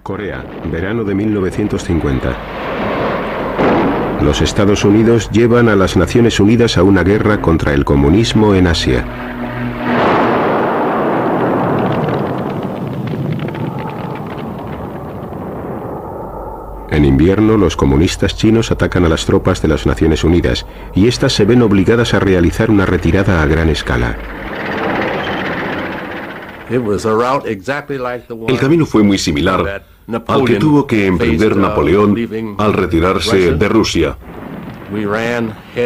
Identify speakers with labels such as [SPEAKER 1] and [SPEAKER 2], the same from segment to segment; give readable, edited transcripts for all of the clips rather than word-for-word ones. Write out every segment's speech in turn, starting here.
[SPEAKER 1] Corea, verano de 1950. Los Estados Unidos llevan a las Naciones Unidas a una guerra contra el comunismo en Asia. En invierno, los comunistas chinos atacan a las tropas de las Naciones Unidas y éstas se ven obligadas a realizar una retirada a gran escala.
[SPEAKER 2] El camino fue muy similar al que tuvo que emprender Napoleón al retirarse de Rusia.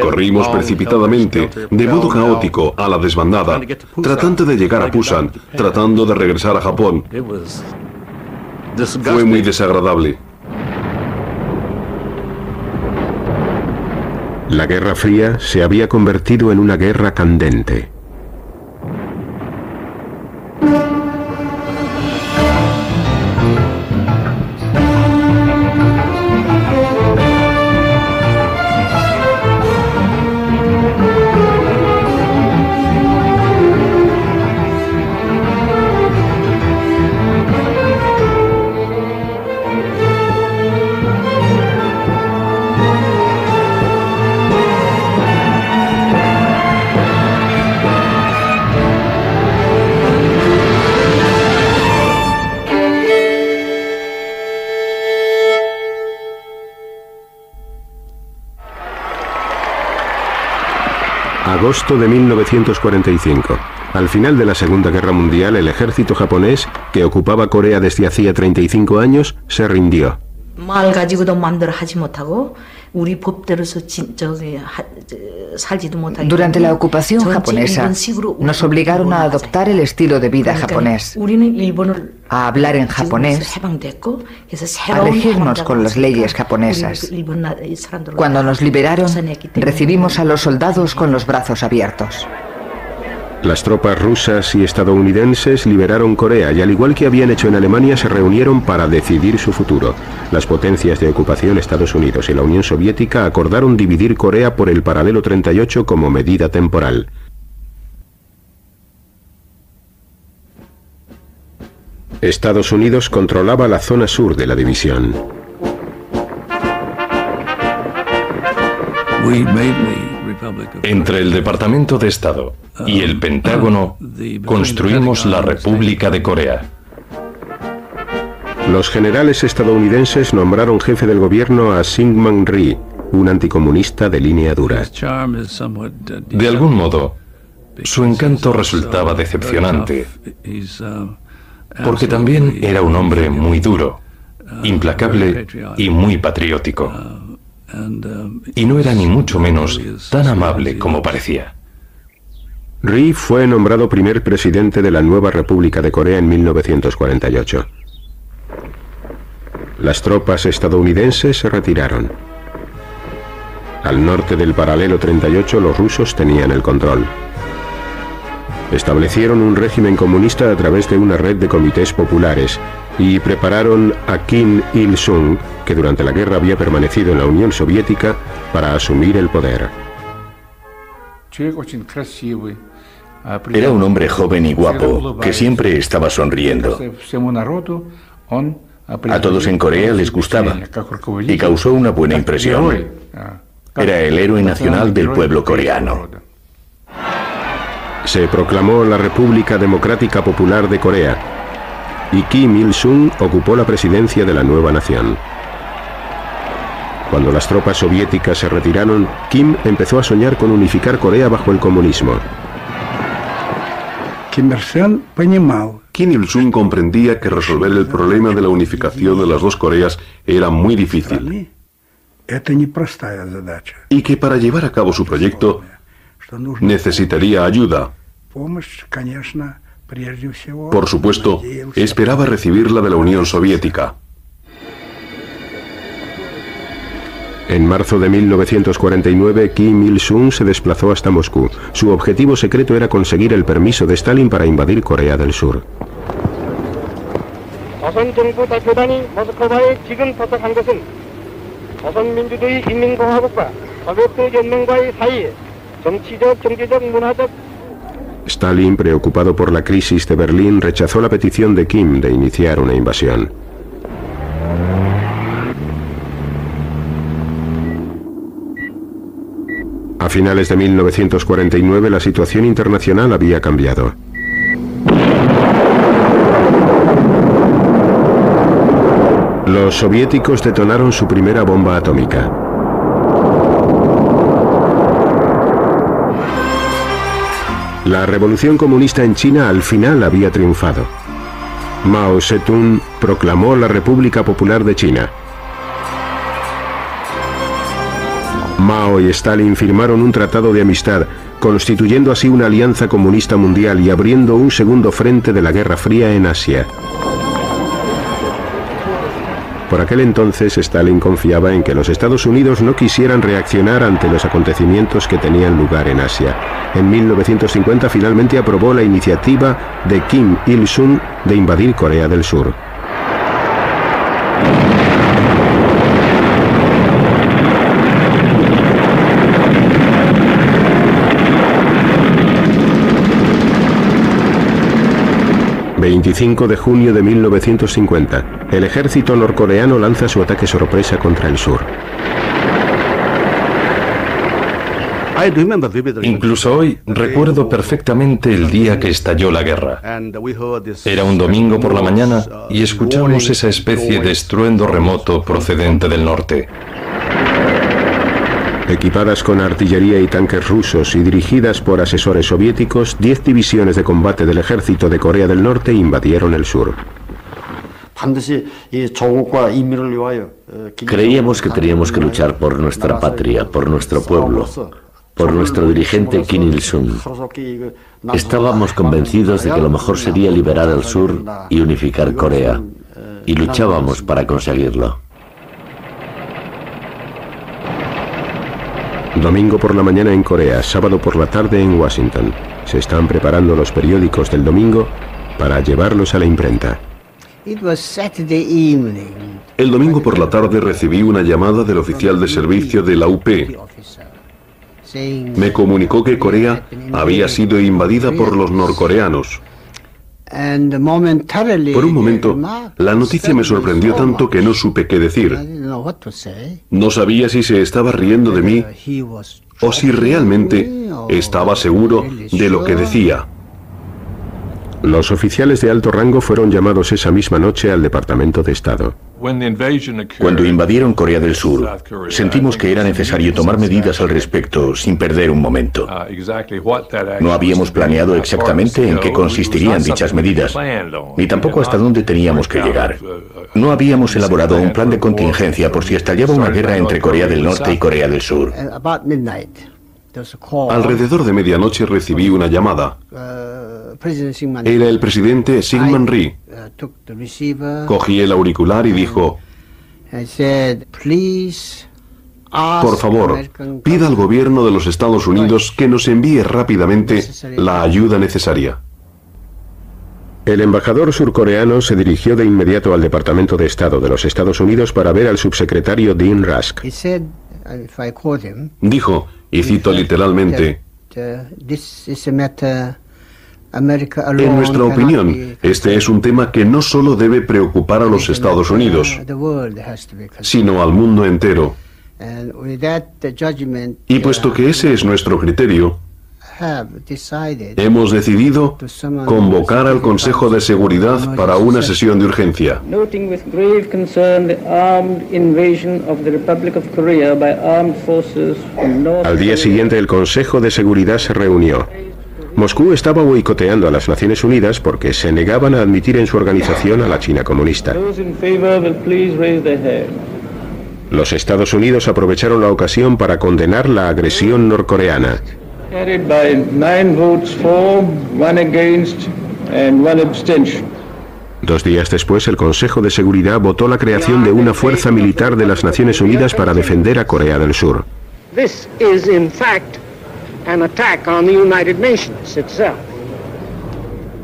[SPEAKER 2] Corrimos precipitadamente, de modo caótico, a la desbandada, tratando de llegar a Pusan, tratando de regresar a Japón. Fue muy desagradable.
[SPEAKER 1] La Guerra Fría se había convertido en una guerra candente. Agosto de 1945. Al final de la Segunda Guerra Mundial, el ejército japonés, que ocupaba Corea desde hacía 35 años, se rindió.
[SPEAKER 3] Durante la ocupación japonesa, nos obligaron a adoptar el estilo de vida japonés, a hablar en japonés, a regirnos con las leyes japonesas. Cuando nos liberaron, recibimos a los soldados con los brazos abiertos.
[SPEAKER 1] Las tropas rusas y estadounidenses liberaron Corea y, al igual que habían hecho en Alemania, se reunieron para decidir su futuro. Las potencias de ocupación, Estados Unidos y la Unión Soviética, acordaron dividir Corea por el paralelo 38 como medida temporal. Estados Unidos controlaba la zona sur de la división.
[SPEAKER 4] Entre el Departamento de Estado y el Pentágono construimos la República de Corea.
[SPEAKER 1] Los generales estadounidenses nombraron jefe del gobierno a Syngman Rhee, un anticomunista de línea dura.
[SPEAKER 4] De algún modo, su encanto resultaba decepcionante, porque también era un hombre muy duro, implacable y muy patriótico. Y no era ni mucho menos tan amable como parecía.
[SPEAKER 1] Rhee fue nombrado primer presidente de la nueva República de Corea en 1948. Las tropas estadounidenses se retiraron. Al norte del paralelo 38 los rusos tenían el control. Establecieron un régimen comunista a través de una red de comités populares y prepararon a Kim Il-sung, que durante la guerra había permanecido en la Unión Soviética, para asumir el poder.
[SPEAKER 5] Era un hombre joven y guapo, que siempre estaba sonriendo. A todos en Corea les gustaba y causó una buena impresión. Era el héroe nacional del pueblo coreano.
[SPEAKER 1] Se proclamó la República Democrática Popular de Corea y Kim Il-sung ocupó la presidencia de la nueva nación. Cuando las tropas soviéticas se retiraron, Kim empezó a soñar con unificar Corea bajo el comunismo.
[SPEAKER 2] Kim Il-sung comprendía que resolver el problema de la unificación de las dos Coreas era muy difícil y que para llevar a cabo su proyecto necesitaría ayuda. Por supuesto, esperaba recibirla de la Unión Soviética.
[SPEAKER 1] En marzo de 1949, Kim Il-sung se desplazó hasta Moscú. Su objetivo secreto era conseguir el permiso de Stalin para invadir Corea del Sur. Stalin, preocupado por la crisis de Berlín, rechazó la petición de Kim de iniciar una invasión. A finales de 1949 la situación internacional había cambiado. Los soviéticos detonaron su primera bomba atómica. La revolución comunista en China al final había triunfado. Mao Zedong proclamó la República Popular de China. Mao y Stalin firmaron un tratado de amistad, constituyendo así una alianza comunista mundial y abriendo un segundo frente de la Guerra Fría en Asia. Por aquel entonces, Stalin confiaba en que los Estados Unidos no quisieran reaccionar ante los acontecimientos que tenían lugar en Asia. En 1950 finalmente aprobó la iniciativa de Kim Il-sung de invadir Corea del Sur. ...25 de junio de 1950... el ejército norcoreano lanza su ataque sorpresa contra el sur.
[SPEAKER 4] Incluso hoy recuerdo perfectamente el día que estalló la guerra. Era un domingo por la mañana y escuchamos esa especie de estruendo remoto procedente del norte.
[SPEAKER 1] Equipadas con artillería y tanques rusos y dirigidas por asesores soviéticos, 10 divisiones de combate del ejército de Corea del Norte invadieron el sur.
[SPEAKER 5] Creíamos que teníamos que luchar por nuestra patria, por nuestro pueblo, por nuestro dirigente Kim Il-sung. Estábamos convencidos de que lo mejor sería liberar el sur y unificar Corea, y luchábamos para conseguirlo.
[SPEAKER 1] Domingo por la mañana en Corea, sábado por la tarde en Washington. Se están preparando los periódicos del domingo para llevarlos a la imprenta.
[SPEAKER 2] El domingo por la tarde recibí una llamada del oficial de servicio de la UP. Me comunicó que Corea había sido invadida por los norcoreanos. Por un momento, la noticia me sorprendió tanto que no supe qué decir. No sabía si se estaba riendo de mí o si realmente estaba seguro de lo que decía.
[SPEAKER 1] Los oficiales de alto rango fueron llamados esa misma noche al Departamento de Estado.
[SPEAKER 5] Cuando invadieron Corea del Sur, sentimos que era necesario tomar medidas al respecto sin perder un momento. No habíamos planeado exactamente en qué consistirían dichas medidas, ni tampoco hasta dónde teníamos que llegar. No habíamos elaborado un plan de contingencia por si estallaba una guerra entre Corea del Norte y Corea del Sur.
[SPEAKER 2] Alrededor de medianoche recibí una llamada. Era el presidente Syngman Rhee. Cogí el auricular y dijo: por favor, pida al gobierno de los Estados Unidos que nos envíe rápidamente la ayuda necesaria.
[SPEAKER 1] El embajador surcoreano se dirigió de inmediato al Departamento de Estado de los Estados Unidos para ver al subsecretario Dean Rusk.
[SPEAKER 2] Dijo, y cito literalmente: en nuestra opinión, este es un tema que no solo debe preocupar a los Estados Unidos, sino al mundo entero. Y puesto que ese es nuestro criterio, hemos decidido convocar al Consejo de Seguridad para una sesión de urgencia.
[SPEAKER 1] Al día siguiente el Consejo de Seguridad se reunió. Moscú estaba boicoteando a las Naciones Unidas porque se negaban a admitir en su organización a la China comunista. Los Estados Unidos aprovecharon la ocasión para condenar la agresión norcoreana. 2 días después, el Consejo de Seguridad votó la creación de una fuerza militar de las Naciones Unidas para defender a Corea del Sur.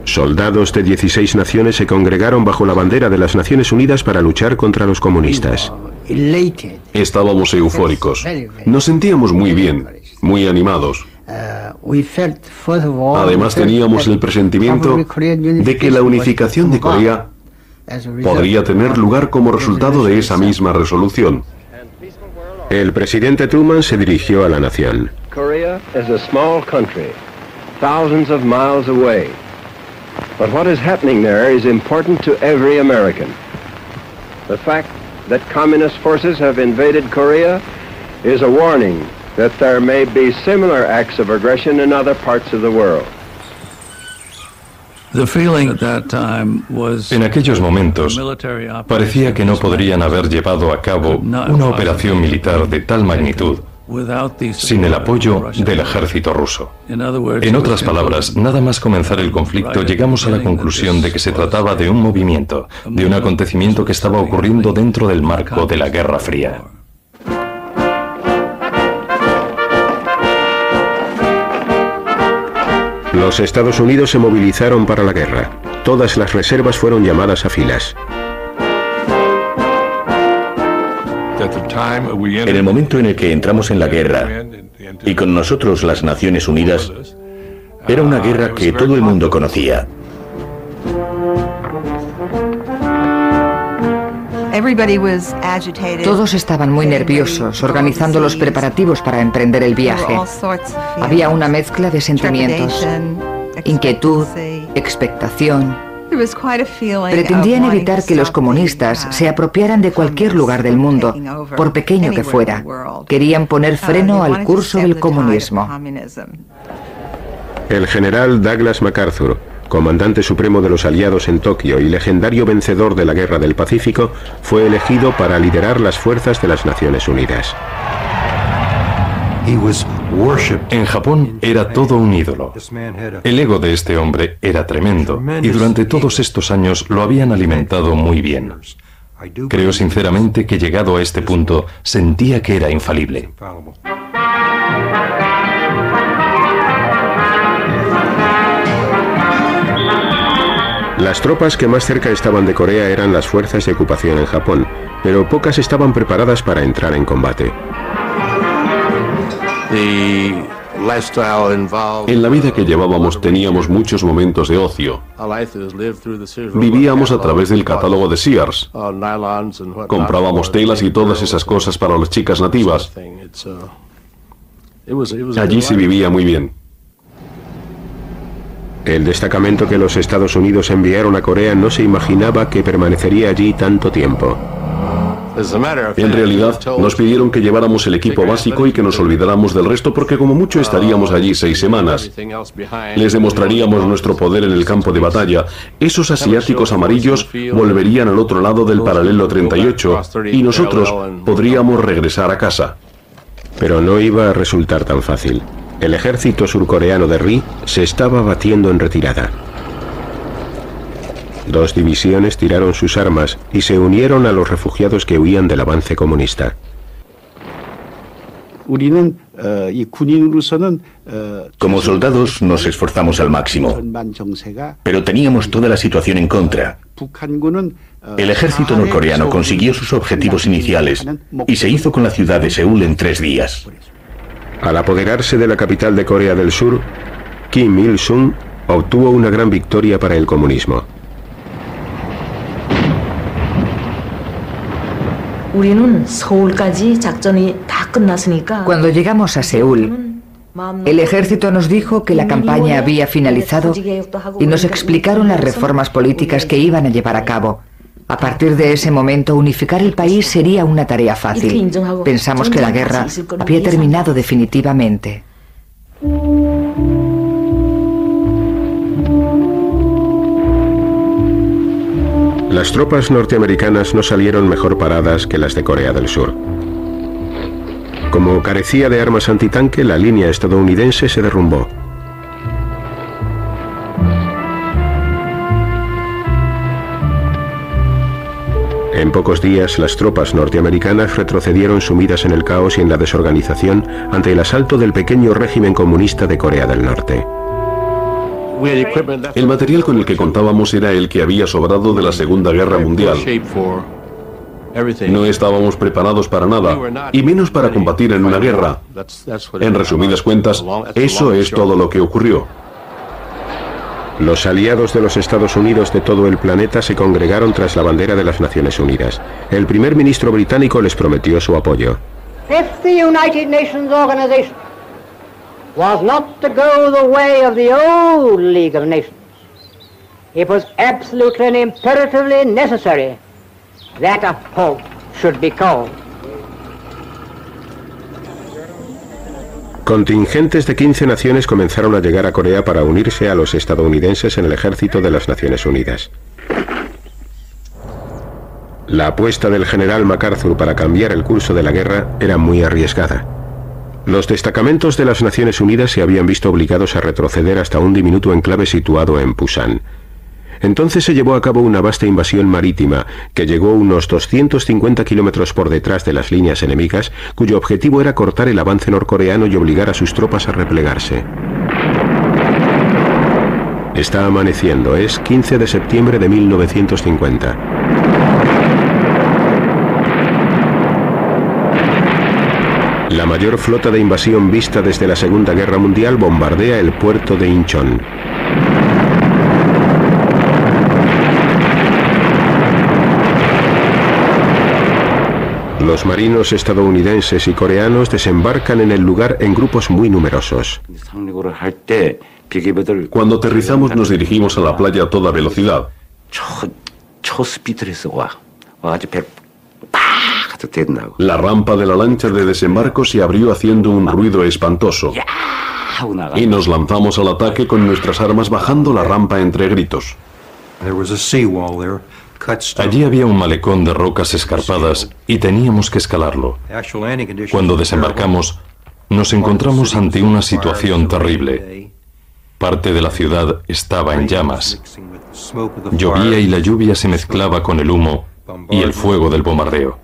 [SPEAKER 1] Soldados de 16 naciones se congregaron bajo la bandera de las Naciones Unidas para luchar contra los comunistas.
[SPEAKER 2] Estábamos eufóricos. Nos sentíamos muy bien, muy animados. Además teníamos el presentimiento de que la unificación de Corea podría tener lugar como resultado de esa misma resolución.
[SPEAKER 1] El presidente Truman se dirigió a la nación.
[SPEAKER 6] Korea is a small country, thousands of miles away. But what is happening there is important to every American. The fact that communist forces have invaded Korea is a warning that there may be similar acts of aggression in other parts of the world.
[SPEAKER 4] En aquellos momentos, parecía que no podrían haber llevado a cabo una operación militar de tal magnitud sin el apoyo del ejército ruso. En otras palabras, nada más comenzar el conflicto, llegamos a la conclusión de que se trataba de un movimiento, de un acontecimiento que estaba ocurriendo dentro del marco de la Guerra Fría.
[SPEAKER 1] Los Estados Unidos se movilizaron para la guerra. Todas las reservas fueron llamadas a filas.
[SPEAKER 5] En el momento en el que entramos en la guerra, y con nosotros las Naciones Unidas, era una guerra que todo el mundo conocía.
[SPEAKER 3] Todos estaban muy nerviosos, organizando los preparativos para emprender el viaje. Había una mezcla de sentimientos: inquietud, expectación. Pretendían evitar que los comunistas se apropiaran de cualquier lugar del mundo, por pequeño que fuera. Querían poner freno al curso del comunismo.
[SPEAKER 1] El general Douglas MacArthur, comandante supremo de los aliados en Tokio y legendario vencedor de la Guerra del Pacífico, fue elegido para liderar las fuerzas de las Naciones Unidas.
[SPEAKER 4] En Japón era todo un ídolo. El ego de este hombre era tremendo y durante todos estos años lo habían alimentado muy bien. Creo sinceramente que llegado a este punto sentía que era infalible.
[SPEAKER 1] Las tropas que más cerca estaban de Corea eran las fuerzas de ocupación en Japón, pero pocas estaban preparadas para entrar en combate.
[SPEAKER 2] En la vida que llevábamos teníamos muchos momentos de ocio. Vivíamos a través del catálogo de Sears. Comprábamos telas y todas esas cosas para las chicas nativas. Allí se vivía muy bien.
[SPEAKER 1] El destacamento que los Estados Unidos enviaron a Corea no se imaginaba que permanecería allí tanto tiempo.
[SPEAKER 2] En realidad, nos pidieron que lleváramos el equipo básico y que nos olvidáramos del resto porque como mucho estaríamos allí 6 semanas. Les demostraríamos nuestro poder en el campo de batalla. Esos asiáticos amarillos volverían al otro lado del paralelo 38 y nosotros podríamos regresar a casa.
[SPEAKER 1] Pero no iba a resultar tan fácil. El ejército surcoreano de Ri se estaba batiendo en retirada. 2 divisiones tiraron sus armas y se unieron a los refugiados que huían del avance comunista.
[SPEAKER 5] Como soldados nos esforzamos al máximo, pero teníamos toda la situación en contra. El ejército norcoreano consiguió sus objetivos iniciales y se hizo con la ciudad de Seúl en 3 días.
[SPEAKER 1] Al apoderarse de la capital de Corea del Sur, Kim Il-sung obtuvo una gran victoria para el comunismo.
[SPEAKER 3] Cuando llegamos a Seúl, el ejército nos dijo que la campaña había finalizado y nos explicaron las reformas políticas que iban a llevar a cabo. A partir de ese momento, unificar el país sería una tarea fácil. Pensamos que la guerra había terminado definitivamente.
[SPEAKER 1] Las tropas norteamericanas no salieron mejor paradas que las de Corea del Sur. Como carecía de armas antitanque, la línea estadounidense se derrumbó. En pocos días, las tropas norteamericanas retrocedieron sumidas en el caos y en la desorganización ante el asalto del pequeño régimen comunista de Corea del Norte.
[SPEAKER 2] El material con el que contábamos era el que había sobrado de la Segunda Guerra Mundial. No estábamos preparados para nada, y menos para combatir en una guerra. En resumidas cuentas, eso es todo lo que ocurrió.
[SPEAKER 1] Los aliados de los Estados Unidos de todo el planeta se congregaron tras la bandera de las Naciones Unidas. El primer ministro británico les prometió su apoyo.
[SPEAKER 7] was not to go the way of the old League of Nations. It was absolutely and imperatively necessary that a halt should be called.
[SPEAKER 1] Contingentes de 15 naciones comenzaron a llegar a Corea para unirse a los estadounidenses en el ejército de las Naciones Unidas. La apuesta del general MacArthur para cambiar el curso de la guerra era muy arriesgada. Los destacamentos de las Naciones Unidas se habían visto obligados a retroceder hasta un diminuto enclave situado en Pusan. Entonces se llevó a cabo una vasta invasión marítima que llegó unos 250 kilómetros por detrás de las líneas enemigas, cuyo objetivo era cortar el avance norcoreano y obligar a sus tropas a replegarse. Está amaneciendo, es 15 de septiembre de 1950. La mayor flota de invasión vista desde la Segunda Guerra Mundial bombardea el puerto de Incheon. Los marinos estadounidenses y coreanos desembarcan en el lugar en grupos muy numerosos.
[SPEAKER 2] Cuando aterrizamos nos dirigimos a la playa a toda velocidad. La rampa de la lancha de desembarco se abrió haciendo un ruido espantoso. Y nos lanzamos al ataque con nuestras armas bajando la rampa entre gritos.
[SPEAKER 4] Allí había un malecón de rocas escarpadas y teníamos que escalarlo. Cuando desembarcamos, nos encontramos ante una situación terrible. Parte de la ciudad estaba en llamas. Llovía y la lluvia se mezclaba con el humo y el fuego del bombardeo.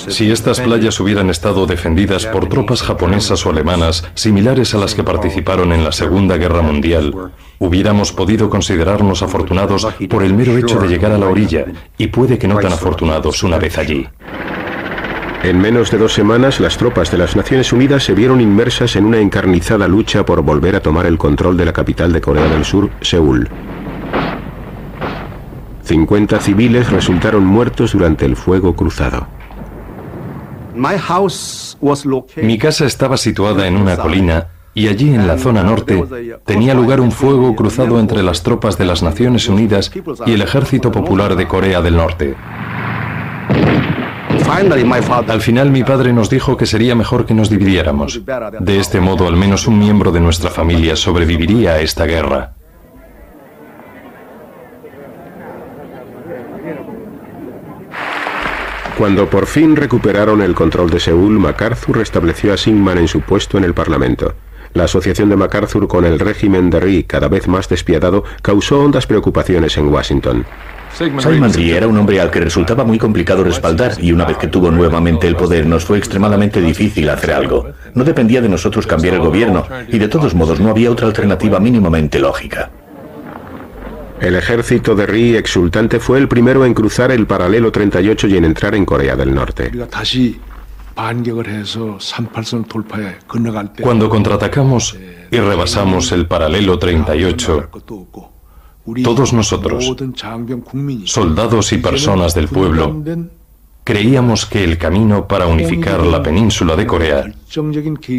[SPEAKER 4] Si estas playas hubieran estado defendidas por tropas japonesas o alemanas similares a las que participaron en la Segunda Guerra Mundial, hubiéramos podido considerarnos afortunados por el mero hecho de llegar a la orilla, y puede que no tan afortunados una vez allí.
[SPEAKER 1] En menos de 2 semanas, las tropas de las Naciones Unidas se vieron inmersas en una encarnizada lucha por volver a tomar el control de la capital de Corea del Sur, Seúl. 50 civiles resultaron muertos durante el fuego cruzado.
[SPEAKER 4] Mi casa estaba situada en una colina y allí en la zona norte tenía lugar un fuego cruzado entre las tropas de las Naciones Unidas y el Ejército Popular de Corea del Norte. Al final mi padre nos dijo que sería mejor que nos dividiéramos. De este modo al menos un miembro de nuestra familia sobreviviría a esta guerra.
[SPEAKER 1] Cuando por fin recuperaron el control de Seúl, MacArthur restableció a Syngman en su puesto en el Parlamento. La asociación de MacArthur con el régimen de Rhee, cada vez más despiadado, causó hondas preocupaciones en Washington.
[SPEAKER 5] Syngman Rhee era un hombre al que resultaba muy complicado respaldar, y una vez que tuvo nuevamente el poder nos fue extremadamente difícil hacer algo. No dependía de nosotros cambiar el gobierno, y de todos modos no había otra alternativa mínimamente lógica.
[SPEAKER 1] El ejército de Rhee, exultante, fue el primero en cruzar el paralelo 38 y en entrar en Corea del Norte.
[SPEAKER 4] Cuando contraatacamos y rebasamos el paralelo 38, todos nosotros, soldados y personas del pueblo, creíamos que el camino para unificar la península de Corea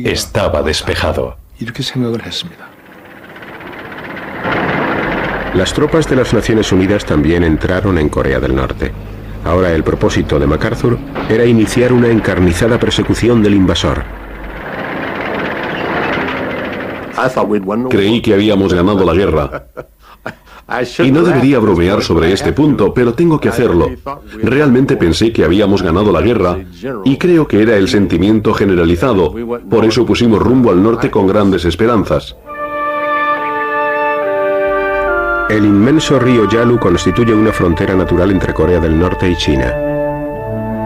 [SPEAKER 4] estaba despejado.
[SPEAKER 1] Las tropas de las Naciones Unidas también entraron en Corea del Norte. Ahora el propósito de MacArthur era iniciar una encarnizada persecución del invasor.
[SPEAKER 2] Creí que habíamos ganado la guerra. Y no debería bromear sobre este punto, pero tengo que hacerlo. Realmente pensé que habíamos ganado la guerra, y creo que era el sentimiento generalizado. Por eso pusimos rumbo al norte con grandes esperanzas.
[SPEAKER 1] El inmenso río Yalu constituye una frontera natural entre Corea del Norte y China.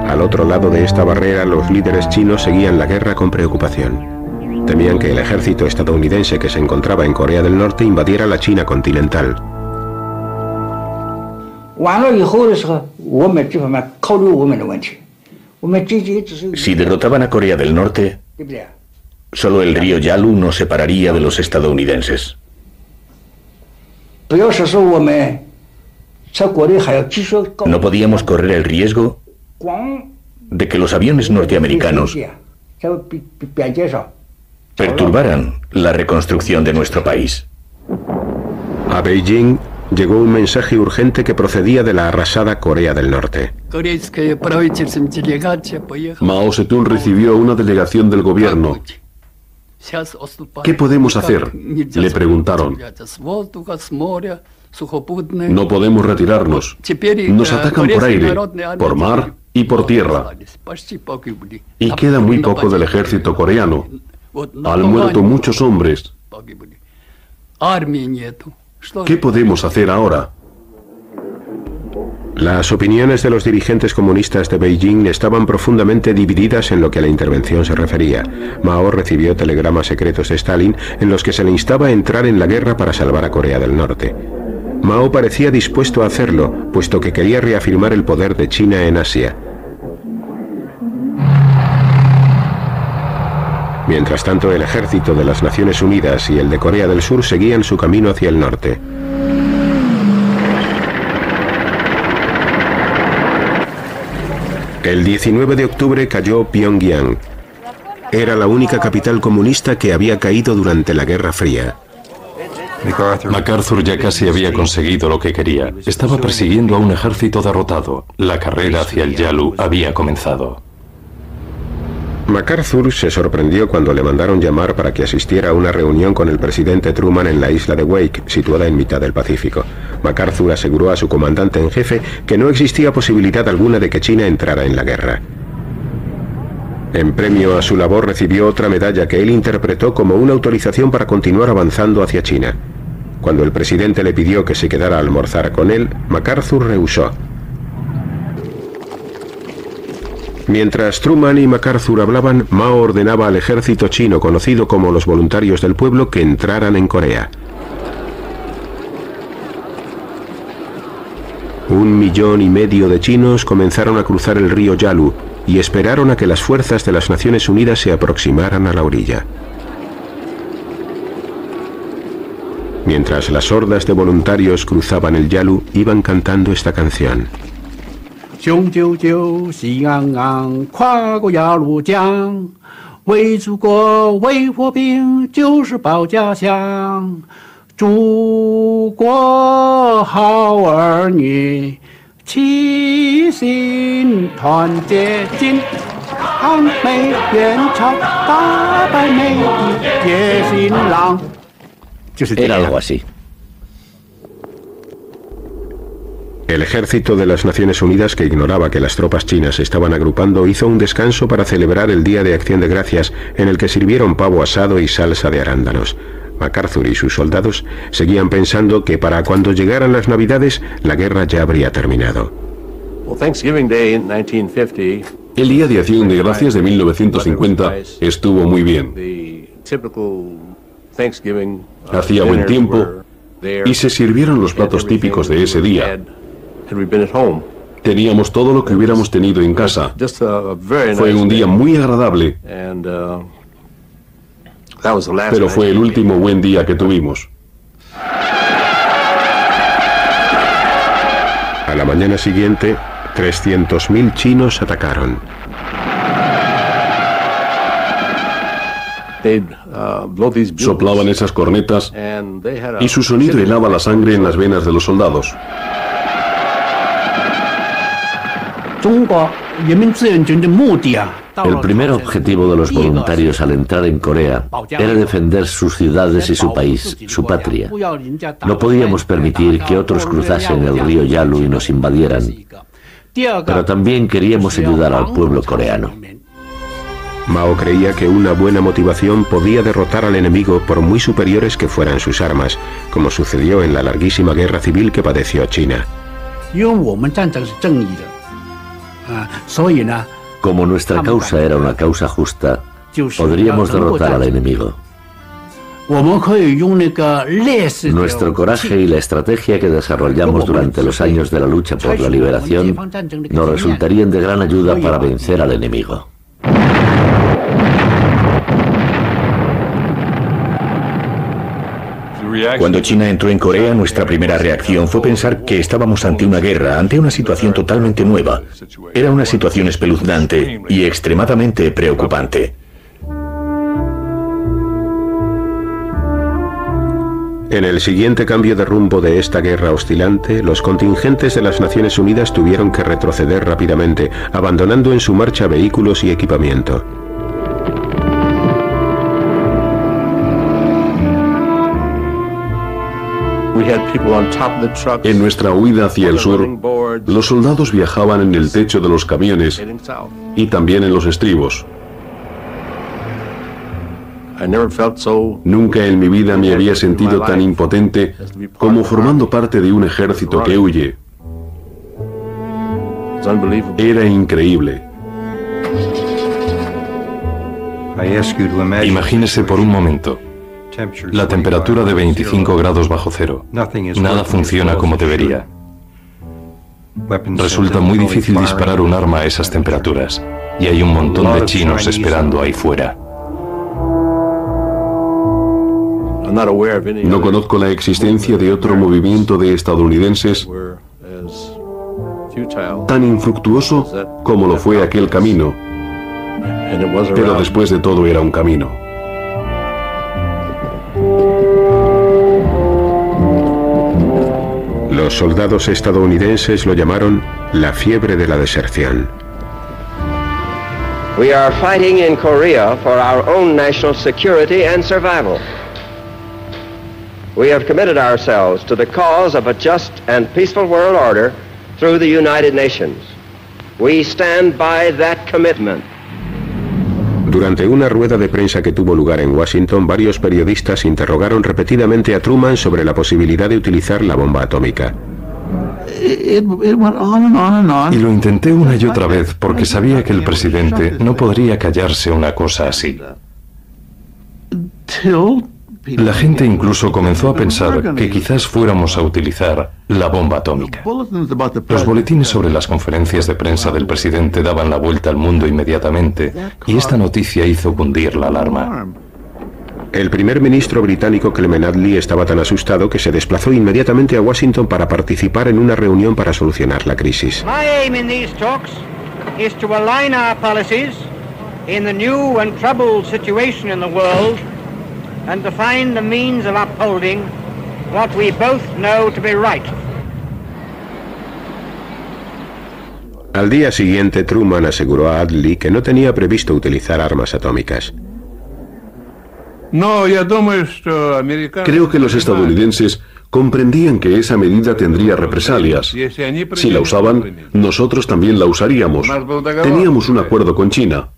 [SPEAKER 1] Al otro lado de esta barrera, los líderes chinos seguían la guerra con preocupación. Temían que el ejército estadounidense que se encontraba en Corea del Norte invadiera la China continental.
[SPEAKER 5] Si derrotaban a Corea del Norte, solo el río Yalu nos separaría de los estadounidenses. No podíamos correr el riesgo de que los aviones norteamericanos perturbaran la reconstrucción de nuestro país.
[SPEAKER 1] A Beijing llegó un mensaje urgente que procedía de la arrasada Corea del Norte.
[SPEAKER 2] Mao Zedong recibió una delegación del gobierno. ¿Qué podemos hacer?, le preguntaron. No podemos retirarnos. Nos atacan por aire, por mar y por tierra. Y queda muy poco del ejército coreano. Han muerto muchos hombres. ¿Qué podemos hacer ahora?
[SPEAKER 1] Las opiniones de los dirigentes comunistas de Beijing estaban profundamente divididas en lo que a la intervención se refería. Mao recibió telegramas secretos de Stalin en los que se le instaba a entrar en la guerra para salvar a Corea del Norte. Mao parecía dispuesto a hacerlo, puesto que quería reafirmar el poder de China en Asia. Mientras tanto, el ejército de las Naciones Unidas y el de Corea del Sur seguían su camino hacia el norte. El 19 de octubre cayó Pyongyang. Era la única capital comunista que había caído durante la Guerra Fría.
[SPEAKER 4] MacArthur ya casi había conseguido lo que quería. Estaba persiguiendo a un ejército derrotado. La carrera hacia el Yalu había comenzado.
[SPEAKER 1] MacArthur se sorprendió cuando le mandaron llamar para que asistiera a una reunión con el presidente Truman en la isla de Wake, situada en mitad del Pacífico. MacArthur aseguró a su comandante en jefe que no existía posibilidad alguna de que China entrara en la guerra. En premio a su labor recibió otra medalla que él interpretó como una autorización para continuar avanzando hacia China. Cuando el presidente le pidió que se quedara a almorzar con él, MacArthur rehusó. Mientras Truman y MacArthur hablaban, Mao ordenaba al ejército chino, conocido como los Voluntarios del Pueblo, que entraran en Corea. 1,5 millones de chinos comenzaron a cruzar el río Yalu y esperaron a que las fuerzas de las Naciones Unidas se aproximaran a la orilla. Mientras las hordas de voluntarios cruzaban el Yalu, iban cantando esta canción.
[SPEAKER 8] 雄赳赳，喜昂昂，跨过鸭绿江，为祖国，为国兵，就是保家乡。祖国好儿女，齐心团结，金抗美援朝，打败美帝野心狼。
[SPEAKER 5] Era algo así.
[SPEAKER 1] El ejército de las Naciones Unidas, que ignoraba que las tropas chinas se estaban agrupando, hizo un descanso para celebrar el Día de Acción de Gracias, en el que sirvieron pavo asado y salsa de arándanos. MacArthur y sus soldados seguían pensando que para cuando llegaran las Navidades, la guerra ya habría terminado.
[SPEAKER 2] El Día de Acción de Gracias de 1950 estuvo muy bien. Hacía buen tiempo y se sirvieron los platos típicos de ese día. Teníamos todo lo que hubiéramos tenido en casa. Fue un día muy agradable, pero fue el último buen día que tuvimos.
[SPEAKER 1] A la mañana siguiente, 300.000 chinos atacaron.
[SPEAKER 2] Soplaban esas cornetas y su sonido helaba la sangre en las venas de los soldados.
[SPEAKER 9] El primer objetivo de los voluntarios al entrar en Corea era defender sus ciudades y su país, su patria. No podíamos permitir que otros cruzasen el río Yalu y nos invadieran, pero también queríamos ayudar al pueblo coreano.
[SPEAKER 1] Mao creía que una buena motivación podía derrotar al enemigo por muy superiores que fueran sus armas, como sucedió en la larguísima guerra civil que padeció China.
[SPEAKER 9] Como nuestra causa era una causa justa, podríamos derrotar al enemigo. Nuestro coraje y la estrategia que desarrollamos durante los años de la lucha por la liberación nos resultarían de gran ayuda para vencer al enemigo.
[SPEAKER 5] Cuando China entró en Corea, nuestra primera reacción fue pensar que estábamos ante una guerra, ante una situación totalmente nueva. Era una situación espeluznante y extremadamente preocupante.
[SPEAKER 1] En el siguiente cambio de rumbo de esta guerra oscilante, los contingentes de las Naciones Unidas tuvieron que retroceder rápidamente, abandonando en su marcha vehículos y equipamiento.
[SPEAKER 2] En nuestra huida hacia el sur, los soldados viajaban en el techo de los camiones y también en los estribos. Nunca en mi vida me había sentido tan impotente como formando parte de un ejército que huye. Era increíble.
[SPEAKER 4] Imagínese por un momento la temperatura de 25 grados bajo cero. Nada funciona como debería. Resulta muy difícil disparar un arma a esas temperaturas, y hay un montón de chinos esperando ahí fuera.
[SPEAKER 2] No conozco la existencia de otro movimiento de estadounidenses tan infructuoso como lo fue aquel camino, pero después de todo era un camino.
[SPEAKER 1] Los soldados estadounidenses lo llamaron la fiebre de la deserción.
[SPEAKER 6] We are fighting in Korea for our own national security and survival. We have committed ourselves to the cause of a just and peaceful world order through the United Nations. We stand by that commitment.
[SPEAKER 1] Durante una rueda de prensa que tuvo lugar en Washington, varios periodistas interrogaron repetidamente a Truman sobre la posibilidad de utilizar la bomba atómica.
[SPEAKER 4] Y lo intenté una y otra vez porque sabía que el presidente no podría callarse una cosa así. La gente incluso comenzó a pensar que quizás fuéramos a utilizar la bomba atómica. Los boletines sobre las conferencias de prensa del presidente daban la vuelta al mundo inmediatamente, y esta noticia hizo cundir la alarma.
[SPEAKER 1] El primer ministro británico Clement Attlee estaba tan asustado que se desplazó inmediatamente a Washington para participar en una reunión para solucionar la crisis.
[SPEAKER 7] My aim in these talks is to align our policies in the new and troubled situation in the world and to find the means of upholding what we both know to be right.
[SPEAKER 1] Al día siguiente, Truman aseguró a Attlee que no tenía previsto utilizar armas atómicas.
[SPEAKER 2] Creo que los estadounidenses comprendían que esa medida tendría represalias. Si la usaban, nosotros también la usaríamos. Teníamos un acuerdo con China.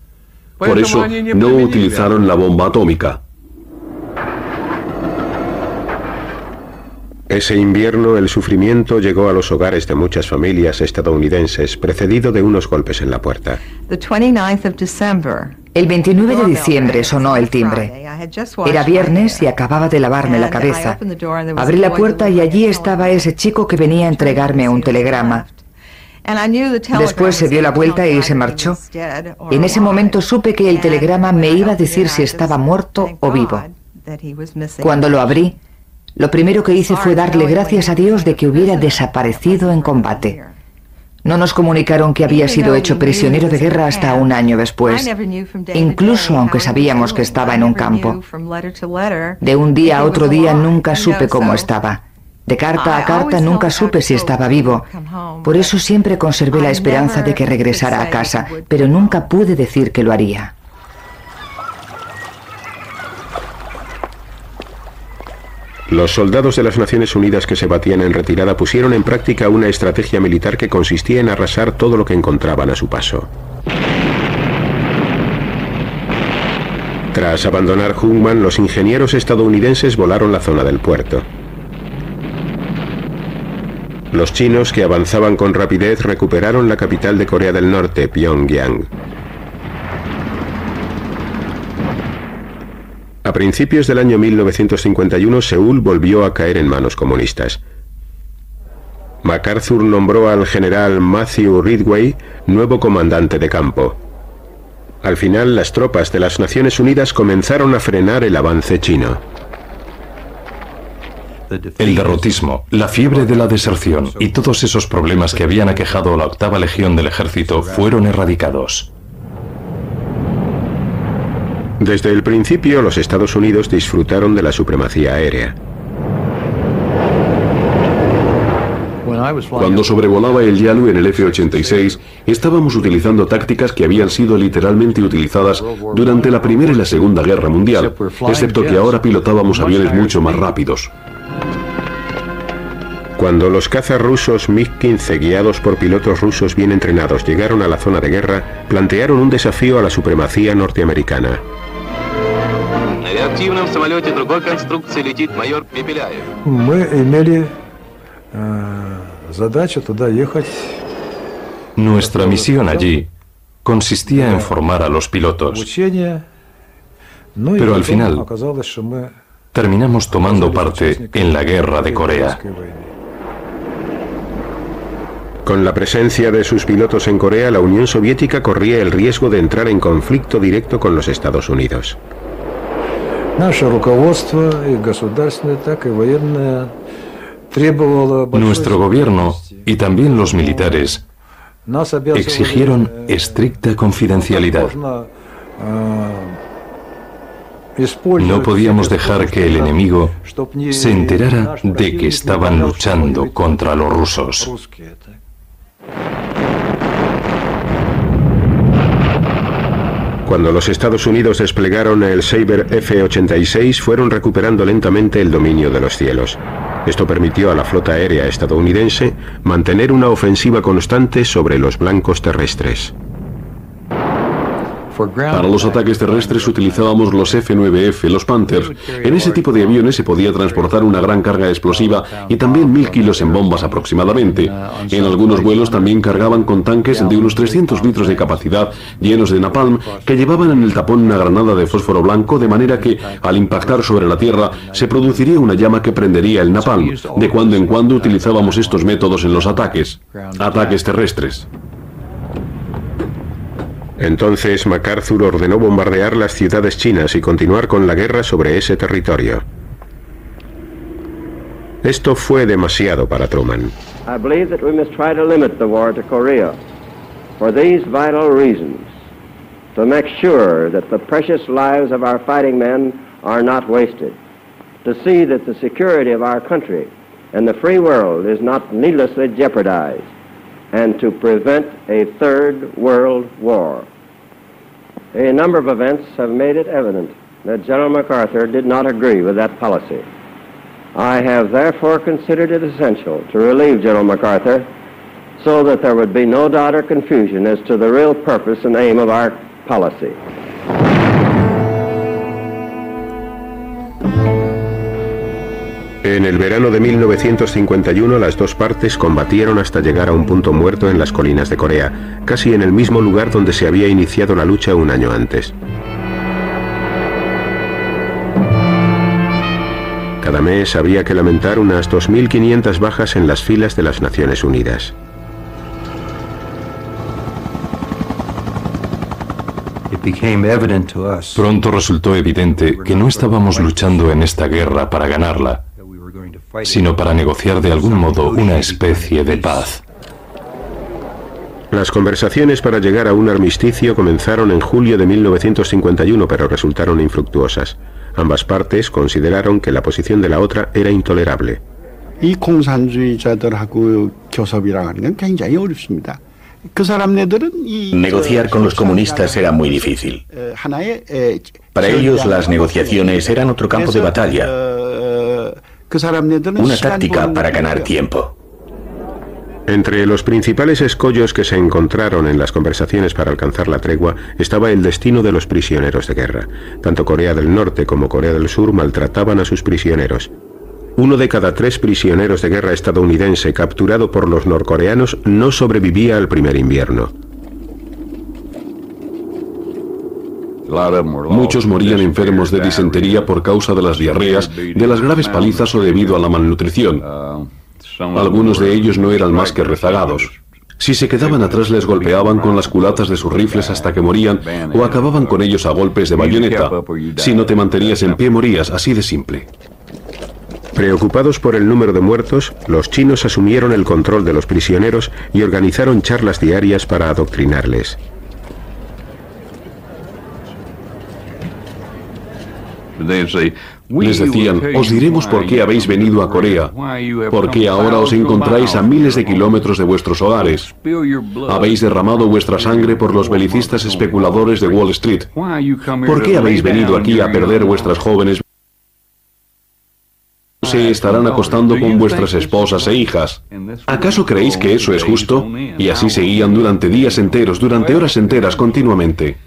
[SPEAKER 2] Por eso no utilizaron la bomba atómica.
[SPEAKER 1] Ese invierno, el sufrimiento llegó a los hogares de muchas familias estadounidenses, precedido de unos golpes en la puerta.
[SPEAKER 3] El 29 de diciembre sonó el timbre. Era viernes y acababa de lavarme la cabeza. Abrí la puerta y allí estaba ese chico que venía a entregarme un telegrama. Después se dio la vuelta y se marchó. En ese momento supe que el telegrama me iba a decir si estaba muerto o vivo. Cuando lo abrí, lo primero que hice fue darle gracias a Dios de que hubiera desaparecido en combate. No nos comunicaron que había sido hecho prisionero de guerra hasta un año después, incluso aunque sabíamos que estaba en un campo. De un día a otro día nunca supe cómo estaba. De carta a carta nunca supe si estaba vivo. Por eso siempre conservé la esperanza de que regresara a casa, pero nunca pude decir que lo haría.
[SPEAKER 1] Los soldados de las Naciones Unidas que se batían en retirada pusieron en práctica una estrategia militar que consistía en arrasar todo lo que encontraban a su paso. Tras abandonar Hunman, los ingenieros estadounidenses volaron la zona del puerto. Los chinos, que avanzaban con rapidez, recuperaron la capital de Corea del Norte, Pyongyang. A principios del año 1951, Seúl volvió a caer en manos comunistas. MacArthur nombró al general Matthew Ridgway nuevo comandante de campo. Al final, las tropas de las Naciones Unidas comenzaron a frenar el avance chino.
[SPEAKER 4] El derrotismo, la fiebre de la deserción y todos esos problemas que habían aquejado a la 8ª Legión del Ejército fueron erradicados.
[SPEAKER 1] Desde el principio, los Estados Unidos disfrutaron de la supremacía aérea.
[SPEAKER 2] Cuando sobrevolaba el Yalu en el F-86, estábamos utilizando tácticas que habían sido literalmente utilizadas durante la Primera y la Segunda Guerra Mundial, excepto que ahora pilotábamos aviones mucho más rápidos.
[SPEAKER 1] Cuando los cazas rusos MiG-15, guiados por pilotos rusos bien entrenados, llegaron a la zona de guerra, plantearon un desafío a la supremacía norteamericana.
[SPEAKER 4] Nuestra misión allí consistía en formar a los pilotos, pero al final terminamos tomando parte en la guerra de Corea.
[SPEAKER 1] Con la presencia de sus pilotos en Corea, la Unión Soviética corría el riesgo de entrar en conflicto directo con los Estados Unidos.
[SPEAKER 4] Nuestro gobierno y también los militares exigieron estricta confidencialidad. No podíamos dejar que el enemigo se enterara de que estaban luchando contra los rusos.
[SPEAKER 1] Cuando los Estados Unidos desplegaron el Sabre F-86, fueron recuperando lentamente el dominio de los cielos. Esto permitió a la flota aérea estadounidense mantener una ofensiva constante sobre los blancos terrestres.
[SPEAKER 2] Para los ataques terrestres utilizábamos los F-9F, los Panthers. En ese tipo de aviones se podía transportar una gran carga explosiva y también 1000 kilos en bombas aproximadamente. En algunos vuelos también cargaban con tanques de unos 300 litros de capacidad llenos de napalm que llevaban en el tapón una granada de fósforo blanco, de manera que al impactar sobre la tierra se produciría una llama que prendería el napalm. De cuando en cuando utilizábamos estos métodos en los ataques terrestres.
[SPEAKER 1] Entonces MacArthur ordenó bombardear las ciudades chinas y continuar con la guerra sobre ese territorio. Esto fue demasiado para Truman.
[SPEAKER 6] I believe that we must try to limit the war to Korea for these vital reasons: to make sure that the precious lives of our fighting men are not wasted, to see that the security of our country and the free world is not needlessly jeopardized, and to prevent a third world war. A number of events have made it evident that General MacArthur did not agree with that policy. I have therefore considered it essential to relieve General MacArthur so that there would be no doubt or confusion as to the real purpose and aim of our policy.
[SPEAKER 1] En el verano de 1951, las dos partes combatieron hasta llegar a un punto muerto en las colinas de Corea, casi en el mismo lugar donde se había iniciado la lucha un año antes. Cada mes había que lamentar unas 2.500 bajas en las filas de las Naciones Unidas.
[SPEAKER 4] Pronto resultó evidente que no estábamos luchando en esta guerra para ganarla, sino para negociar de algún modo una especie de paz.
[SPEAKER 1] Las conversaciones para llegar a un armisticio comenzaron en julio de 1951, pero resultaron infructuosas. Ambas partes consideraron que la posición de la otra era intolerable.
[SPEAKER 5] Negociar con los comunistas era muy difícil. Para ellos las negociaciones eran otro campo de batalla, una táctica para ganar tiempo.
[SPEAKER 1] Entre los principales escollos que se encontraron en las conversaciones para alcanzar la tregua estaba el destino de los prisioneros de guerra. Tanto Corea del Norte como Corea del Sur maltrataban a sus prisioneros. 1 de cada 3 prisioneros de guerra estadounidense capturado por los norcoreanos no sobrevivía al primer invierno.
[SPEAKER 2] Muchos morían enfermos de disentería por causa de las diarreas, de las graves palizas o debido a la malnutrición. Algunos de ellos no eran más que rezagados. Si se quedaban atrás les golpeaban con las culatas de sus rifles hasta que morían o acababan con ellos a golpes de bayoneta. Si no te mantenías en pie morías, así de simple.
[SPEAKER 1] Preocupados por el número de muertos, los chinos asumieron el control de los prisioneros y organizaron charlas diarias para adoctrinarles.
[SPEAKER 2] Les decían, os diremos por qué habéis venido a Corea, porque ahora os encontráis a miles de kilómetros de vuestros hogares. Habéis derramado vuestra sangre por los belicistas especuladores de Wall Street. ¿Por qué habéis venido aquí a perder vuestras jóvenes? Se estarán acostando con vuestras esposas e hijas. ¿Acaso creéis que eso es justo? Y así seguían durante días enteros, durante horas enteras, continuamente.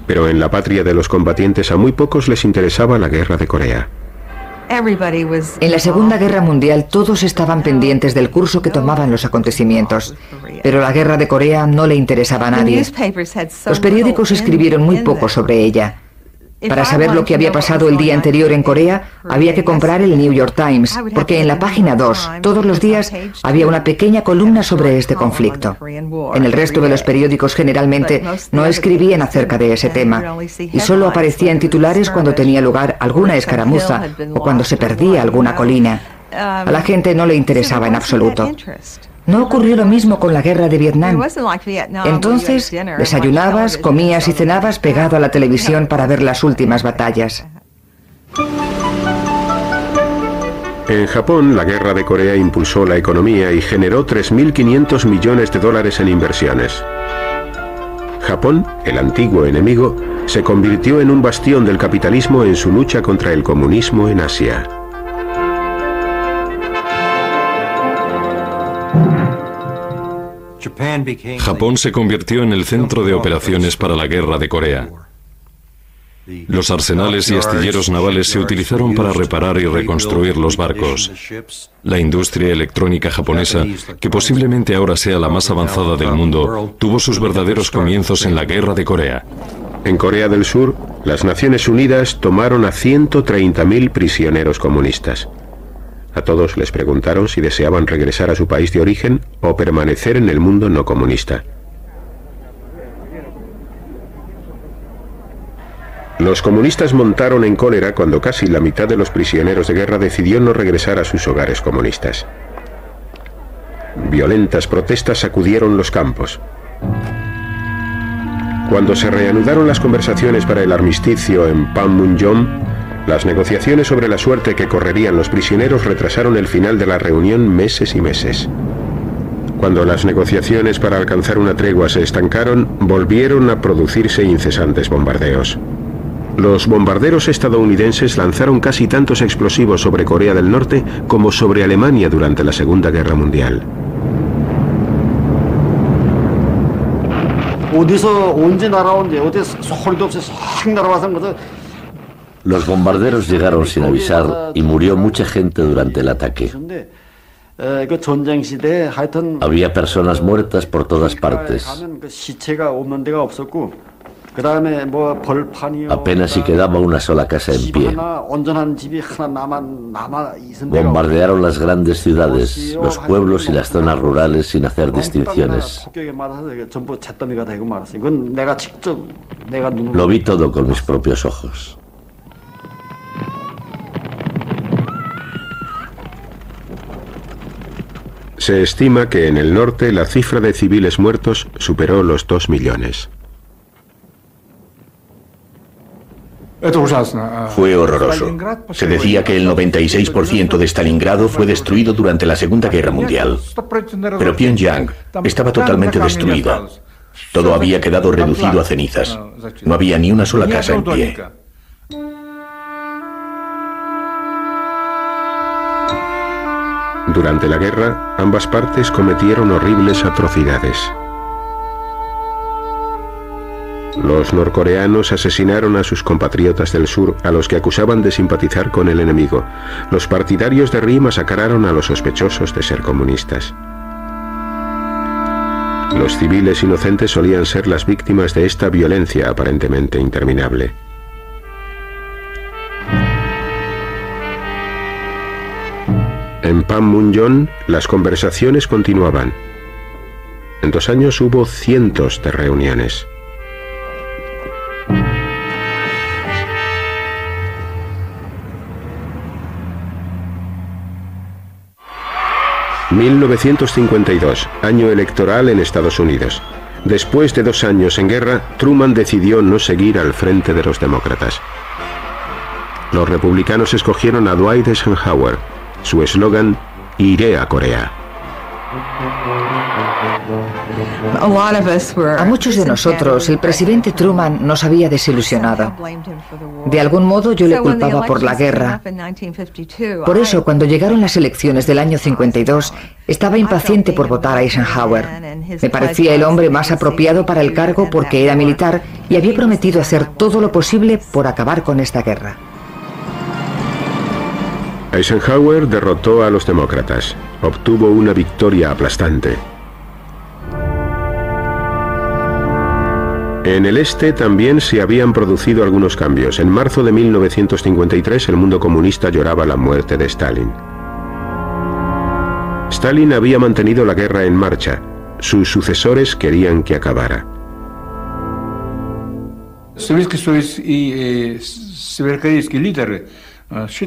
[SPEAKER 1] Pero en la patria de los combatientes a muy pocos les interesaba la guerra de Corea.
[SPEAKER 3] En la Segunda Guerra Mundial todos estaban pendientes del curso que tomaban los acontecimientos, pero la guerra de Corea no le interesaba a nadie. Los periódicos escribieron muy poco sobre ella. Para saber lo que había pasado el día anterior en Corea, había que comprar el New York Times, porque en la página 2, todos los días, había una pequeña columna sobre este conflicto. En el resto de los periódicos generalmente no escribían acerca de ese tema, y solo aparecía en titulares cuando tenía lugar alguna escaramuza o cuando se perdía alguna colina. A la gente no le interesaba en absoluto. No ocurrió lo mismo con la guerra de Vietnam. Entonces, desayunabas, comías y cenabas pegado a la televisión para ver las últimas batallas.
[SPEAKER 1] En Japón, la guerra de Corea impulsó la economía y generó 3.500 millones de dólares en inversiones. Japón, el antiguo enemigo, se convirtió en un bastión del capitalismo en su lucha contra el comunismo en Asia.
[SPEAKER 4] Japón se convirtió en el centro de operaciones para la guerra de Corea. Los arsenales y astilleros navales se utilizaron para reparar y reconstruir los barcos. La industria electrónica japonesa, que posiblemente ahora sea la más avanzada del mundo, tuvo sus verdaderos comienzos en la guerra de Corea.
[SPEAKER 1] En Corea del Sur, las Naciones Unidas tomaron a 130.000 prisioneros comunistas. A todos les preguntaron si deseaban regresar a su país de origen o permanecer en el mundo no comunista. Los comunistas montaron en cólera cuando casi la mitad de los prisioneros de guerra decidió no regresar a sus hogares comunistas. Violentas protestas sacudieron los campos. Cuando se reanudaron las conversaciones para el armisticio en Panmunjom, las negociaciones sobre la suerte que correrían los prisioneros retrasaron el final de la reunión meses y meses. Cuando las negociaciones para alcanzar una tregua se estancaron, volvieron a producirse incesantes bombardeos. Los bombarderos estadounidenses lanzaron casi tantos explosivos sobre Corea del Norte como sobre Alemania durante la Segunda Guerra Mundial.
[SPEAKER 9] Los bombarderos llegaron sin avisar y murió mucha gente durante el ataque. Había personas muertas por todas partes. Apenas si quedaba una sola casa en pie. Bombardearon las grandes ciudades, los pueblos y las zonas rurales sin hacer distinciones. Lo vi todo con mis propios ojos.
[SPEAKER 1] Se estima que en el norte la cifra de civiles muertos superó los 2 millones.
[SPEAKER 5] Fue horroroso. Se decía que el 96% de Stalingrado fue destruido durante la Segunda Guerra Mundial. Pero Pyongyang estaba totalmente destruida. Todo había quedado reducido a cenizas. No había ni una sola casa en pie.
[SPEAKER 1] Durante la guerra, ambas partes cometieron horribles atrocidades. Los norcoreanos asesinaron a sus compatriotas del sur, a los que acusaban de simpatizar con el enemigo. Los partidarios de Ri masacraron a los sospechosos de ser comunistas. Los civiles inocentes solían ser las víctimas de esta violencia aparentemente interminable. En Panmunjom, las conversaciones continuaban. En 2 años hubo cientos de reuniones. ...1952, año electoral en Estados Unidos. Después de 2 años en guerra, Truman decidió no seguir al frente de los demócratas. Los republicanos escogieron a Dwight Eisenhower. Su eslogan: "Iré a Corea".
[SPEAKER 3] A muchos de nosotros, el presidente Truman nos había desilusionado. De algún modo yo le culpaba por la guerra. Por eso, cuando llegaron las elecciones del año 52, estaba impaciente por votar a Eisenhower. Me parecía el hombre más apropiado para el cargo porque era militar y había prometido hacer todo lo posible por acabar con esta guerra.
[SPEAKER 1] Eisenhower derrotó a los demócratas. Obtuvo una victoria aplastante. En el este también se habían producido algunos cambios. En marzo de 1953 el mundo comunista lloraba la muerte de Stalin. Stalin había mantenido la guerra en marcha. Sus sucesores querían que acabara.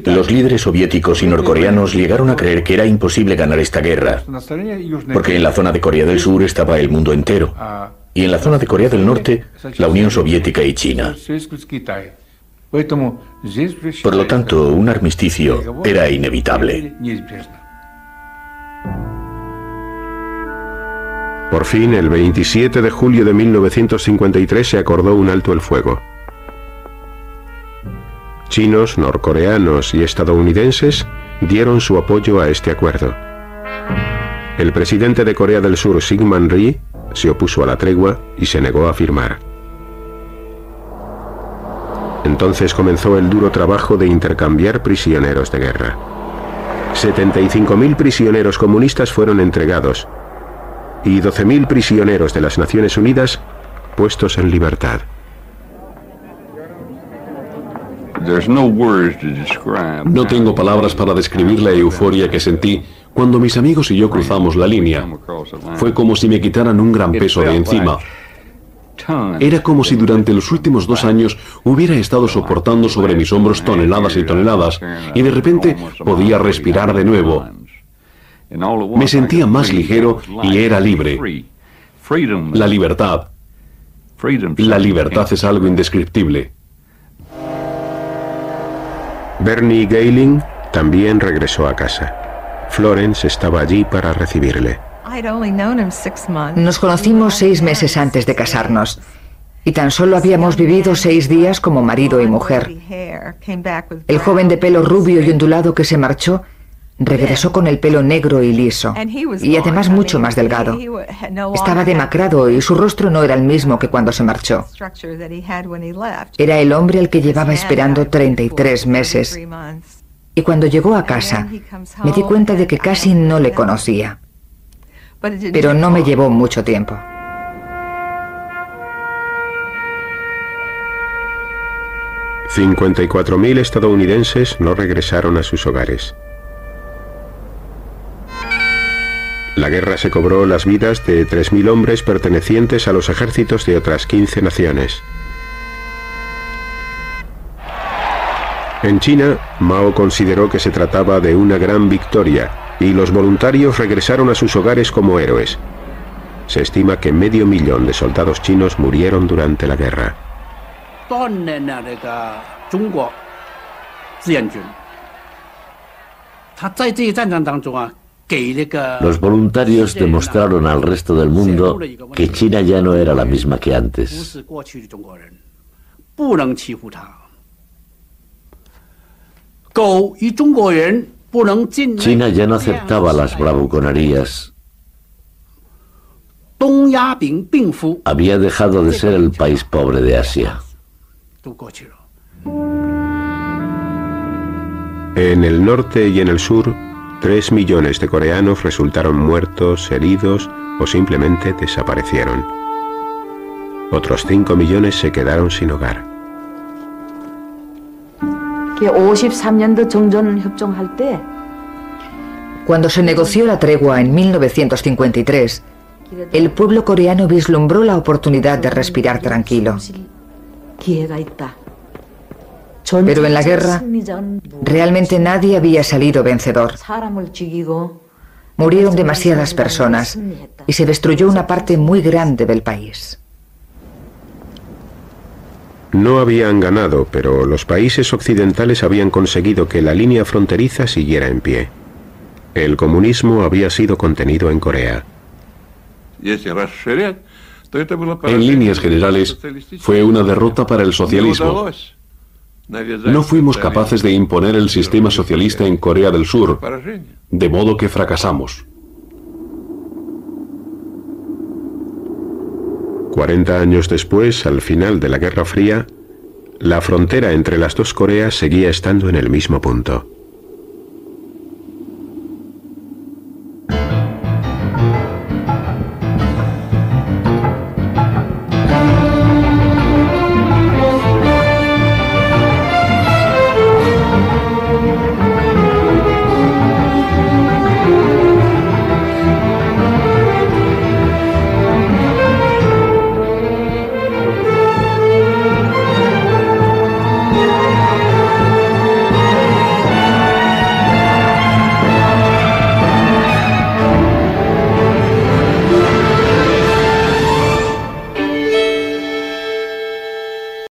[SPEAKER 5] Los líderes soviéticos y norcoreanos llegaron a creer que era imposible ganar esta guerra, porque en la zona de Corea del Sur estaba el mundo entero, y en la zona de Corea del Norte, la Unión Soviética y China. Por lo tanto, un armisticio era inevitable.
[SPEAKER 1] Por fin, el 27 de julio de 1953 se acordó un alto el fuego. Chinos, norcoreanos y estadounidenses dieron su apoyo a este acuerdo. El presidente de Corea del Sur, Syngman Rhee, se opuso a la tregua y se negó a firmar. Entonces comenzó el duro trabajo de intercambiar prisioneros de guerra. 75.000 prisioneros comunistas fueron entregados y 12.000 prisioneros de las Naciones Unidas puestos en libertad.
[SPEAKER 2] No tengo palabras para describir la euforia que sentí cuando mis amigos y yo cruzamos la línea. Fue como si me quitaran un gran peso de encima. Era como si durante los últimos 2 años hubiera estado soportando sobre mis hombros toneladas y toneladas y de repente podía respirar de nuevo. Me sentía más ligero y era libre. La libertad. La libertad es algo indescriptible.
[SPEAKER 1] Bernie Gehling también regresó a casa. Florence estaba allí para recibirle.
[SPEAKER 3] Nos conocimos 6 meses antes de casarnos y tan solo habíamos vivido 6 días como marido y mujer. El joven de pelo rubio y ondulado que se marchó regresó con el pelo negro y liso y además mucho más delgado. Estaba demacrado y su rostro no era el mismo que cuando se marchó. Era el hombre al que llevaba esperando 33 meses. Y cuando llegó a casa, me di cuenta de que casi no le conocía. Pero no me llevó mucho tiempo.
[SPEAKER 1] $54.000 estadounidenses no regresaron a sus hogares. La guerra se cobró las vidas de 3.000 hombres pertenecientes a los ejércitos de otras 15 naciones. En China, Mao consideró que se trataba de una gran victoria y los voluntarios regresaron a sus hogares como héroes. Se estima que 500.000 de soldados chinos murieron durante la guerra.
[SPEAKER 9] Los voluntarios demostraron al resto del mundo que China ya no era la misma que antes. China ya no aceptaba las bravuconerías. Había dejado de ser el país pobre de Asia.
[SPEAKER 1] En el norte y en el sur, 3 millones de coreanos resultaron muertos, heridos o simplemente desaparecieron. Otros 5 millones se quedaron sin hogar.
[SPEAKER 3] Cuando se negoció la tregua en 1953, el pueblo coreano vislumbró la oportunidad de respirar tranquilo. Pero en la guerra, realmente nadie había salido vencedor. Murieron demasiadas personas y se destruyó una parte muy grande del país.
[SPEAKER 1] No habían ganado, pero los países occidentales habían conseguido que la línea fronteriza siguiera en pie. El comunismo había sido contenido en Corea.
[SPEAKER 2] En líneas generales, fue una derrota para el socialismo. No fuimos capaces de imponer el sistema socialista en Corea del Sur, de modo que fracasamos.
[SPEAKER 1] 40 años después, al final de la Guerra Fría, la frontera entre las dos Coreas seguía estando en el mismo punto.